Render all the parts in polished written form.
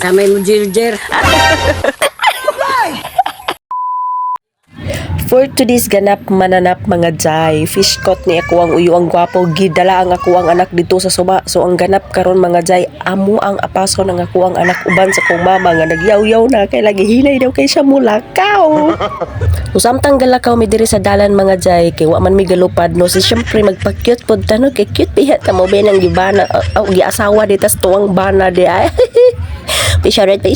Samay mo Jiljer. For today's ganap mananap mga jay, fish caught ni ako ang uyo ang gwapo, gidala ang ako ang anak dito sa suma. So ang ganap karon mga jay, amo ang apaso ng ako ang anak uban sa kong mama nga nagyaw-yaw na kay lagi hinay daw kay siya mulakaw. Usamtang galakaw mi diri sa dalan mga jay, kay wa man mi galupad no, si syempre magpa-cute pod tanod kay cute piha ta mo ben ang gibana giasawa ditas tuwang bana di ay. Pisyaret pa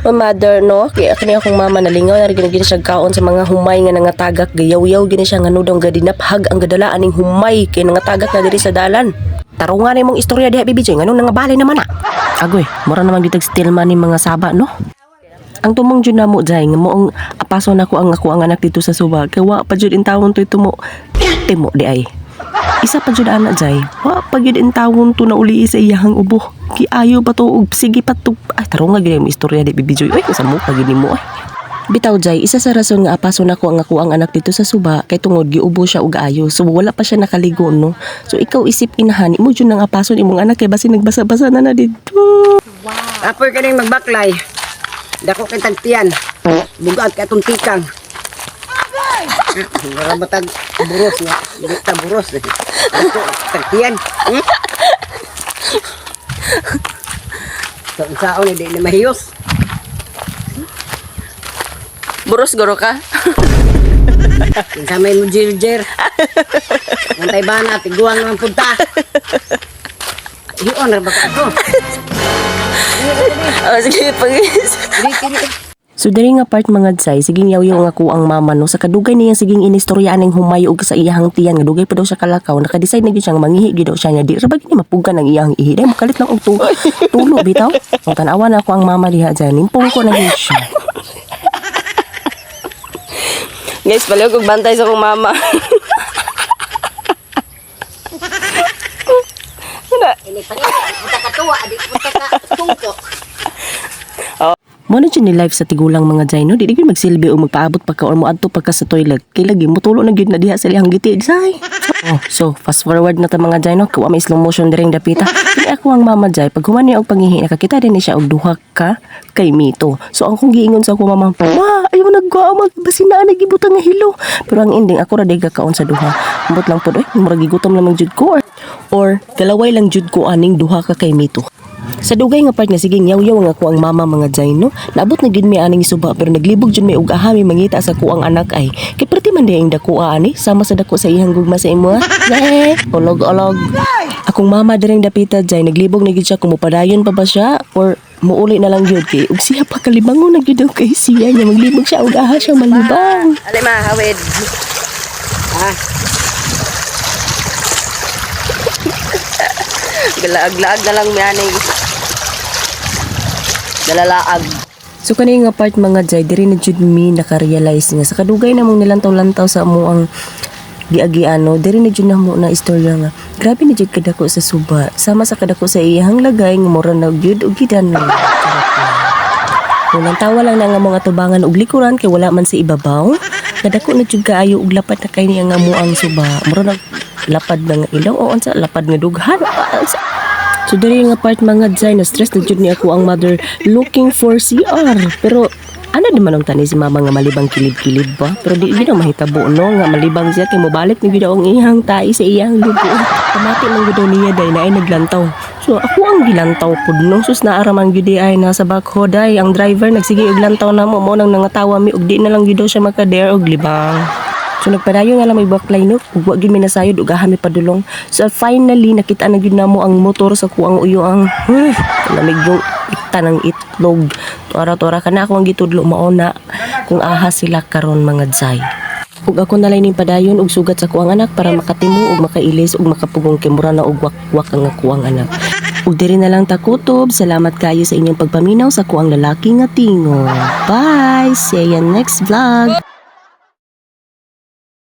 my mother no, kaya kani akong mama nalingaw na gina siya kaon sa mga humay nga nangatagak gayaw-yaw gini siya nga nudong gadinaphag ang gadala aning humay kay nangatagak na diri sa dalan. Tarungan ni mong istorya diha bibi jay nganong nangabalay naman na. Agoy, mura naman gitag still man ni mga saba no. Ang tumong jud namo jay nga moong apaso nako ang anak dito sa suba kay wa pa jud intawon to itumo timo di ay. Isa pa jud ana jay, wa pa gyud intawon to na uli sa iyahang ubo. Kiayo pa to og sige pa to. Ay tarong nga gyud ang istorya di bibi joy. Oy sa mo pa gyud nimo ay. Bitaw jay, isa sa rason nga apaso nako ang anak dito sa suba kay tungod giubo siya og ayo. So wala pa siya nakaligo no. So ikaw isip inahan imo jud nang apason imong anak kay basi nagbasa-basa na dito. Wow. Apoy ka ning magbaklay. Dako kay tagtiyan. Bugat ka atong tikang. Wala matag buros nga. Dili ta buros. Dako tagtiyan. So isaon di na mahiyos. Buros goro ka. Samay mo Jiljer. Antay bana tiguang naman punta. Iyon ra ba ka to? Sige pagis. Dili. So diri nga part mga jay, siging yaw-yaw nga ko ang mama no, sa kadugay niya siging inistorya ning humayo og sa iyahang tiyan nga dugay pa daw siya kalakaw, naka-decide na gyud siya nga mangihi gyud daw siya nya di ra ba gini mapugan ang iyahang ihi dai makalit lang og tulo bitaw. Ang tan-awa na ako ang mama diha dyan, nimpong ko na gyud siya. Guys, palayo kog bantay sa akong mama. Ini pa punta ka tuwa, di punta ka tungko. Mo na ni life sa tigulang mga jay no, di gyud magsilbi o magpaabot pa ka or moadto pa ka sa toilet. Kay lagi mo tulo na gyud na diha sa lihang giti jay. Oh, so fast forward na ta mga jay no, kuha may slow motion diring dapita. Kini ako ang mama jay, pag human niya og pangihi nakakita din ni siya og duha ka kay Mito. So ang kong giingon sa ako mama, "Ma, ayaw nagkuha magbasin na nagibutang nga hilo." Pero ang ending ako ra day kakaon sa duha. Ambot lang pud murag gigutom lamang jud ko or galaway lang jud ko aning duha ka kay Mito. Sa dugay nga part nga sige yaw-yaw nga ko ang mama mga jay no. Naabot na gid mi aning suba pero naglibog jud mi og ahami mangita sa ko ang anak ay. Kay perti man diang dako ani sama sa dako sa iyang gugma sa imo. Olog-olog. Akong mama direng dapita jay naglibog na gid siya kung mopadayon pa ba siya or muuli na lang gyud kay ug siya pa kalibangon na gyud daw kay siya nya maglibog siya og aha siya malibang. Ali ma hawid. Galaag-laag na lang mi ani. Dalalaag. So kani nga part mga jay diri na jud mi naka-realize nga sa kadugay namong nilantaw-lantaw sa amo ang giagiano diri na jud namo na istorya nga grabe na jud kadako sa suba sama sa kadako sa iyang lagay nga mura na jud og gidan na. Kulang tawa lang na nga mga tubangan og likuran kay wala man sa ibabaw. Kadako na jud kaayo og lapad na kay niya nga mo ang suba. Mura na lapad na nga ilaw o unsa lapad nga dughan. So diri nga part mga jay na stress na jud ni ako ang mother looking for CR. Pero ano naman ang tani si mama nga malibang kilid-kilid ba? Pero di gid mahitabo no nga malibang siya kay mobalik ni gid ang iyang tai sa iyang lubo. Kamati man gud niya day na ay naglantaw. So ako ang gilantaw pud no sus naaraman gid ay nasa backhoe day ang driver nagsige og lantaw namo mo nang nangatawa mi og di na lang gid siya maka-dare og libang. So nagpadayon nga lang may baklay no, ug wa gyud mi nasayod ug aha mi padulong. So finally nakita na gyud namo ang motor sa kuang uyo ang lamig yung ikta ng itlog. Tora-tora kana ako ang gitudlo mao na kung aha sila karon mga jay. Ug ako nalay ning padayon og sugat sa kuang anak para makatimo ug makailis ug makapugong kay mura na og wak-wak ang kuang anak. Ug diri na lang ta kutob. Salamat kayo sa inyong pagpaminaw sa kuang lalaki nga tingo. Bye. See you next vlog.